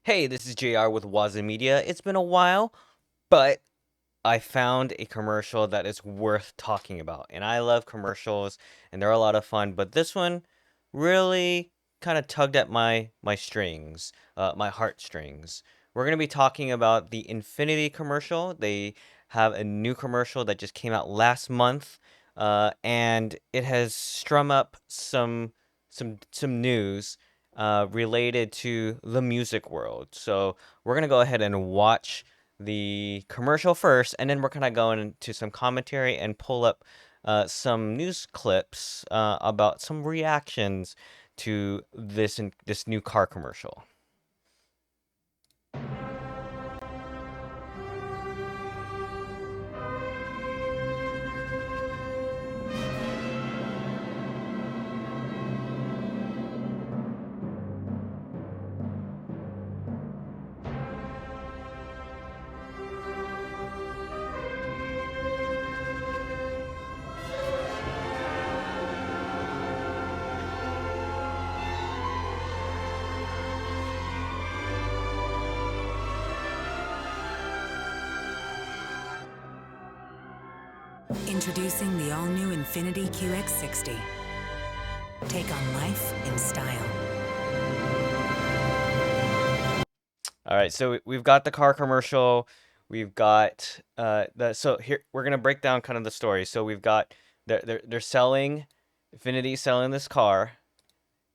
Hey, this is JR with Waza Media. It's been a while, but I found a commercial that is worth talking about. And I love commercials, and they're a lot of fun, but this one really kind of tugged at my strings, my heartstrings. We're going to be talking about the Infinity commercial. They have a new commercial that just came out last month, and it has strum up some news related to the music world. So we're gonna go ahead and watch the commercial first, and then we're kind of going into some commentary and pull up some news clips about some reactions to this new car commercial. Introducing the all-new Infiniti QX60. Take on life in style. All right, so we've got the car commercial. We've got the so here we're gonna break down kind of the story. So we've got they're selling Infinity selling this car,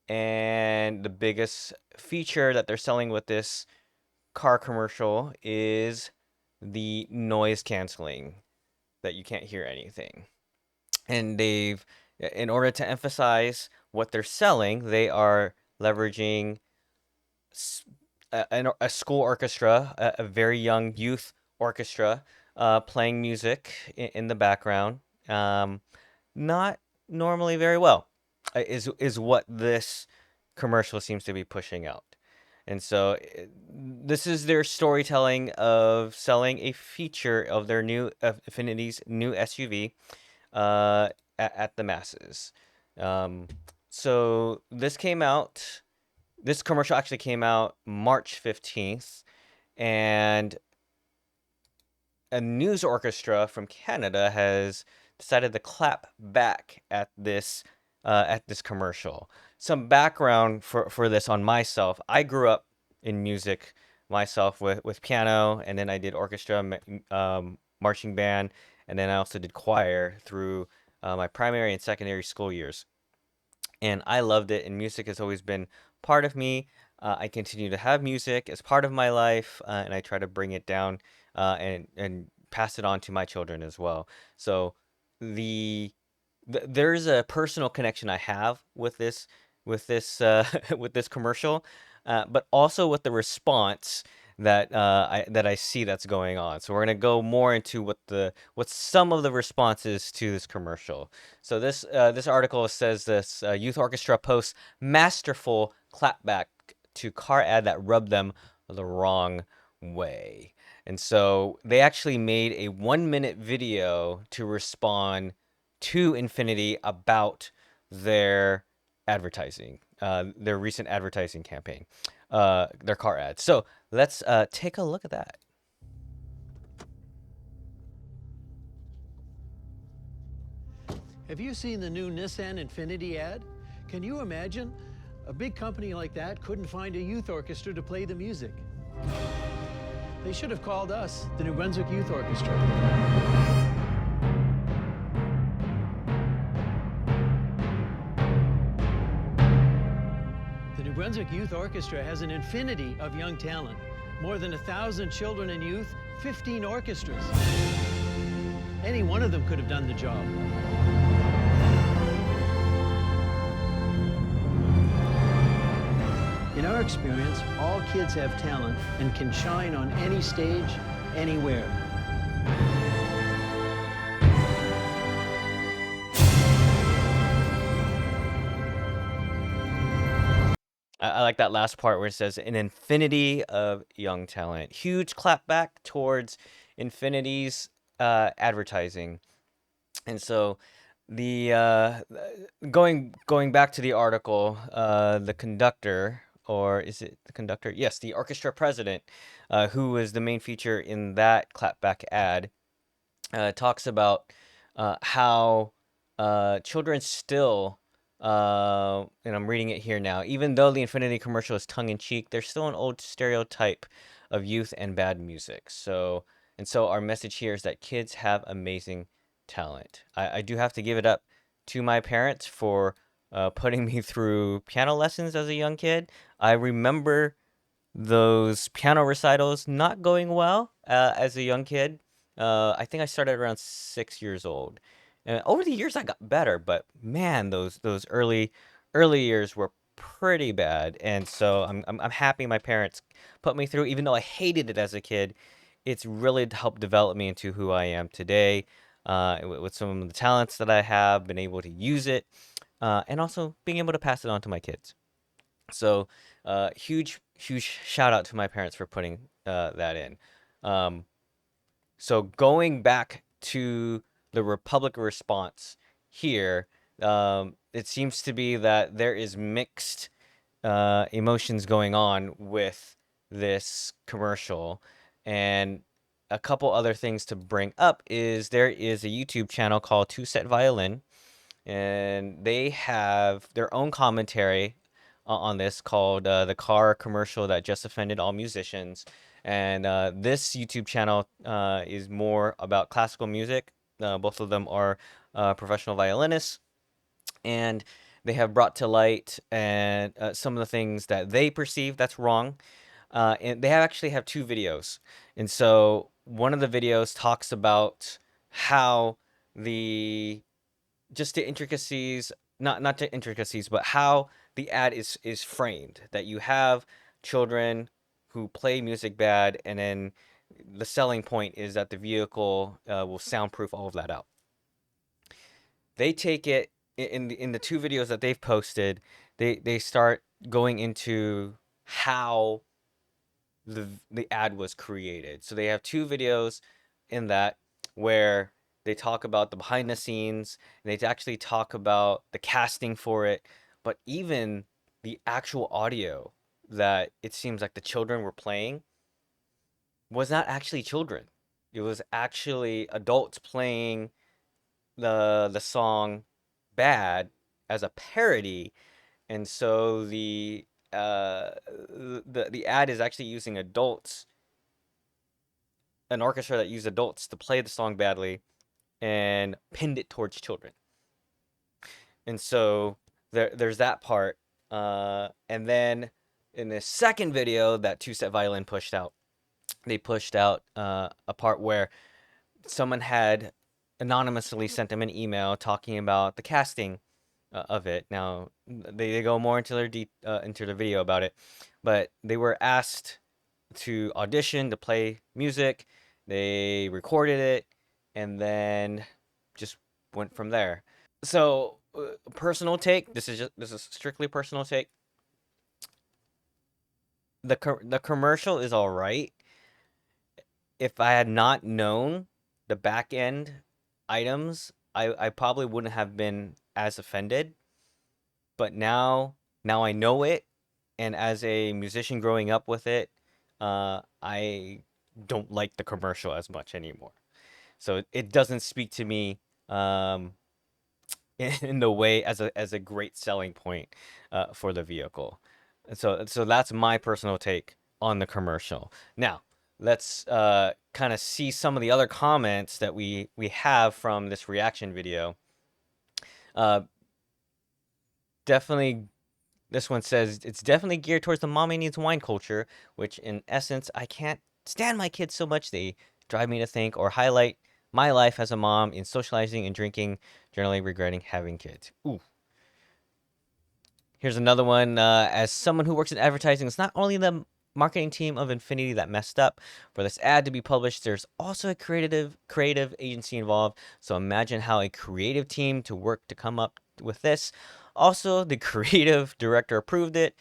and the biggest feature that they're selling with this car commercial is the noise canceling, that you can't hear anything. And in order to emphasize what they're selling, they are leveraging a school orchestra, a very young youth orchestra, playing music in the background. Not normally very well, is what this commercial seems to be pushing out. And so this is their storytelling of selling a feature of their new of Infinity's new SUV at the masses. Um, so this commercial actually came out March 15th, and a news orchestra from Canada has decided to clap back at this commercial. Some background for this on myself. I grew up in music myself with piano, and then I did orchestra, marching band, and then I also did choir through my primary and secondary school years. And I loved it, and music has always been part of me. I continue to have music as part of my life, and I try to bring it down and pass it on to my children as well. So the, there's a personal connection I have with this commercial, but also with the response that I see that's going on. So we're gonna go more into what some of the responses to this commercial. So this article says this youth orchestra posts masterful clapback to car ad that rubbed them the wrong way. And so they actually made a 1 minute video to respond to Infinity about their advertising, their recent advertising campaign, their car ads. So let's take a look at that. Have you seen the new Nissan Infiniti ad? Can you imagine? A big company like that couldn't find a youth orchestra to play the music. They should have called us, the New Brunswick Youth Orchestra. The New Brunswick Youth Orchestra has an infinity of young talent. More than 1,000 children and youth, 15 orchestras. Any one of them could have done the job. In our experience, all kids have talent and can shine on any stage, anywhere. I like that last part where it says an infinity of young talent. Huge clapback towards Infinity's advertising. And so the going back to the article, the conductor or is it the conductor? Yes, the orchestra president, who was the main feature in that clapback ad, talks about how children still, and I'm reading it here now, even though the Infinity commercial is tongue in cheek, there's still an old stereotype of youth and bad music. So our message here is that kids have amazing talent. I do have to give it up to my parents for putting me through piano lessons as a young kid. I remember those piano recitals not going well as a young kid. I think I started around 6 years old. And over the years, I got better, but man, those early years were pretty bad. And so I'm happy my parents put me through, even though I hated it as a kid. It's really helped develop me into who I am today, with some of the talents that I have, been able to use it, and also being able to pass it on to my kids. So, huge shout out to my parents for putting that in. Um, so going back to the Republic response here, it seems to be that there is mixed emotions going on with this commercial, and a couple other things to bring up is there is a YouTube channel called Two Set Violin, and they have their own commentary on this called the car commercial that just offended all musicians. And this YouTube channel is more about classical music. Both of them are professional violinists, and they have brought to light and some of the things that they perceive that's wrong. And they actually have two videos. And so one of the videos talks about how the just the intricacies, not the intricacies, but how the ad is framed. That you have children who play music bad, and then the selling point is that the vehicle will soundproof all of that out. They take it in the two videos that they've posted. They start going into how the ad was created. So they have two videos in that where they talk about the behind the scenes, and they actually talk about the casting for it, but even the actual audio that it seems like the children were playing was not actually children. It was actually adults playing the song Bad as a parody, and so the ad is actually using adults, an orchestra that used adults to play the song badly and pinned it towards children. And so there's that part. And then in the second video that Two Set Violin pushed out, they pushed out a part where someone had anonymously sent them an email talking about the casting of it. Now they go more into into their video about it, but they were asked to audition to play music. They recorded it and then just went from there. So, personal take. This is strictly personal take. The commercial is all right. If I had not known the back end items, I probably wouldn't have been as offended. But now I know it, and as a musician growing up with it, I don't like the commercial as much anymore. So it doesn't speak to me in the way as a great selling point for the vehicle. And so that's my personal take on the commercial. Now, let's kind of see some of the other comments that we have from this reaction video. Uh, definitely, this one says it's definitely geared towards the mommy needs wine culture, which in essence, I can't stand my kids so much they drive me to think or highlight my life as a mom in socializing and drinking, generally regretting having kids. Ooh. Here's another one. As someone who works in advertising, it's not only the marketing team of Infiniti that messed up. For this ad to be published, there's also a creative agency involved. So imagine how a creative team to work to come up with this. Also, the creative director approved it,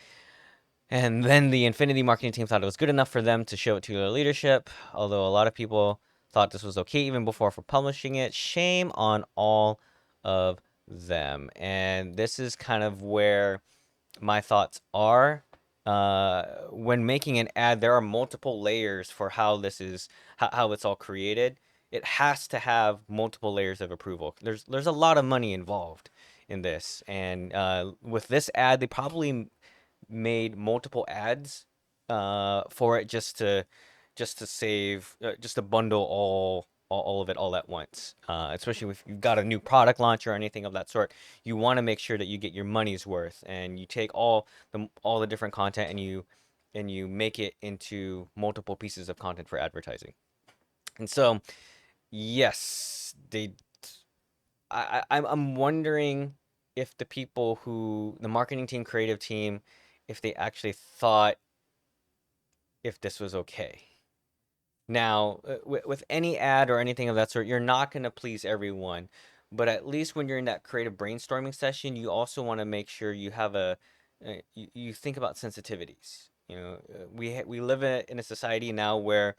and then the Infiniti marketing team thought it was good enough for them to show it to their leadership. Although a lot of people thought this was okay even before for publishing it. Shame on all of them. And this is kind of where my thoughts are. when making an ad, there are multiple layers for how this is how it's all created. It has to have multiple layers of approval. There's a lot of money involved in this, and with this ad, they probably made multiple ads for it just to save just to bundle all of it all at once. Especially if you've got a new product launch or anything of that sort, you want to make sure that you get your money's worth and you take all the different content and you make it into multiple pieces of content for advertising. And so, yes, I'm wondering if the people who the marketing team, creative team, if they actually thought if this was okay. Now, with any ad or anything of that sort, you're not going to please everyone, but at least when you're in that creative brainstorming session, you also want to make sure you have you think about sensitivities. You know, we live in a society now where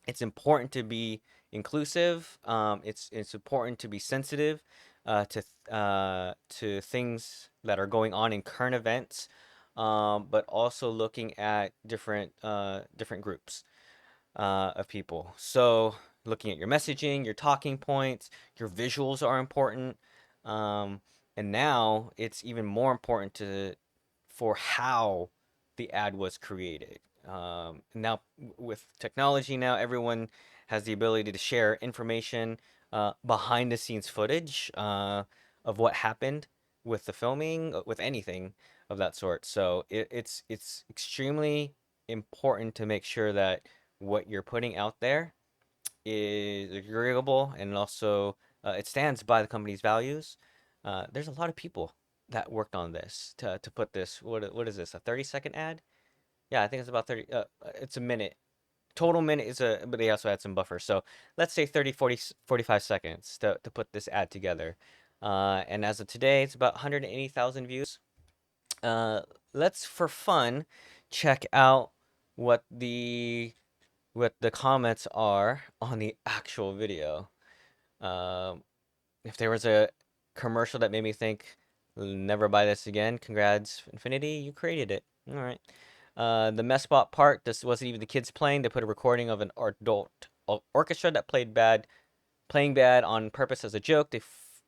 it's important to be inclusive. It's important to be sensitive to things that are going on in current events, but also looking at different groups of people. So looking at your messaging, your talking points, your visuals are important. Um, and now it's even more important to for how the ad was created. Now with technology, now everyone has the ability to share information, behind the scenes footage of what happened with the filming, with anything of that sort. So it's extremely important to make sure that what you're putting out there is agreeable and also it stands by the company's values. There's a lot of people that worked on this to put this. What is this? A 30-second ad? Yeah, I think it's about 30. It's a minute. Total minute is but they also had some buffer. So let's say 30, 40, 45 seconds to put this ad together. And as of today, it's about 180,000 views. Uh, let's, for fun, check out what the comments are on the actual video. Um, if there was a commercial that made me think, never buy this again, congrats, Infinity, you created it. All right. The mess spot part, this wasn't even the kids playing. They put a recording of an adult orchestra that playing bad on purpose as a joke. They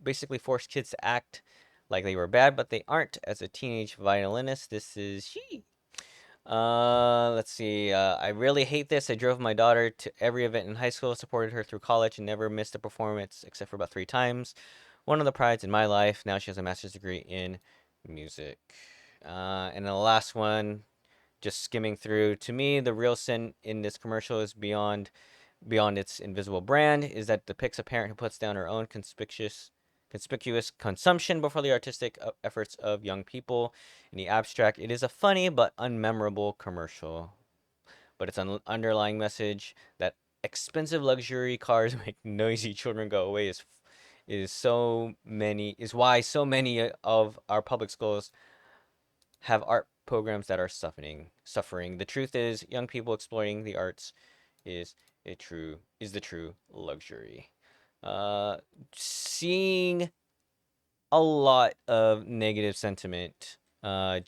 basically forced kids to act like they were bad, but they aren't. As a teenage violinist, this is she. Let's see. I really hate this. I drove my daughter to every event in high school, supported her through college, and never missed a performance except for about 3 times. One of the prides in my life. Now she has a master's degree in music. And the last one, just skimming through. To me, the real sin in this commercial is beyond its invisible brand, is that depicts a parent who puts down her own conspicuous consumption before the artistic efforts of young people. In the abstract, it is a funny but unmemorable commercial. But its underlying message that expensive luxury cars make noisy children go away is why so many of our public schools have art programs that are suffering. The truth is, young people exploring the arts is is the true luxury. Uh, Seeing a lot of negative sentiment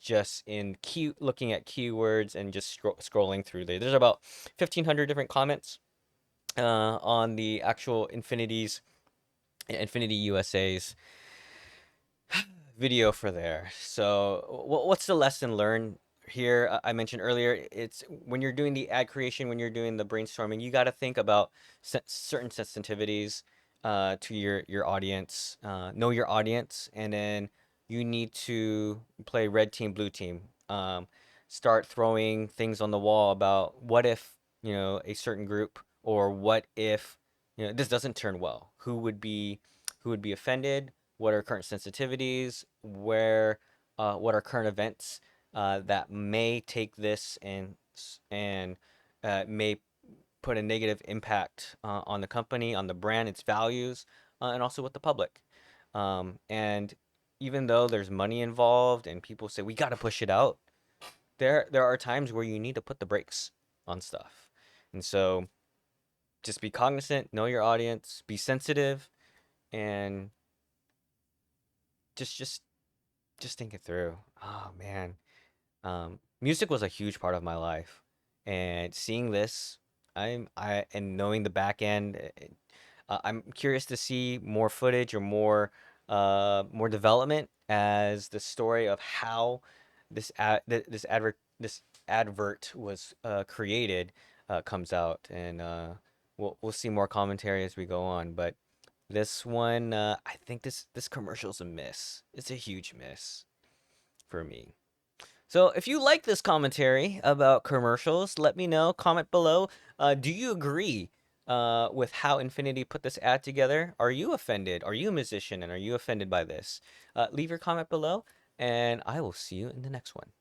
just in looking at keywords and just scrolling through there. There's about 1,500 different comments on the actual Infinity USA's video for there. So, what's the lesson learned here? I mentioned earlier, it's when you're doing the ad creation, when you're doing the brainstorming, you got to think about certain sensitivities to your audience, know your audience, and then you need to play red team, blue team. Start throwing things on the wall about what if, a certain group, or what if, this doesn't turn well. Who would be offended? What are current sensitivities, what are current events that may take this and may put a negative impact on the company, on the brand, its values, and also with the public. And even though there's money involved and people say we got to push it out, there are times where you need to put the brakes on stuff. And so just be cognizant, know your audience, be sensitive, and just just just think it through. Oh man. music was a huge part of my life, and seeing this, and knowing the back end, I'm curious to see more footage or more development as the story of how this advert was created comes out, and we'll see more commentary as we go on. But this one, I think this commercial's a miss. It's a huge miss for me. So if you like this commentary about commercials, let me know. Comment below. Do you agree with how Infinity put this ad together? Are you offended? Are you a musician and are you offended by this? Leave your comment below, and I will see you in the next one.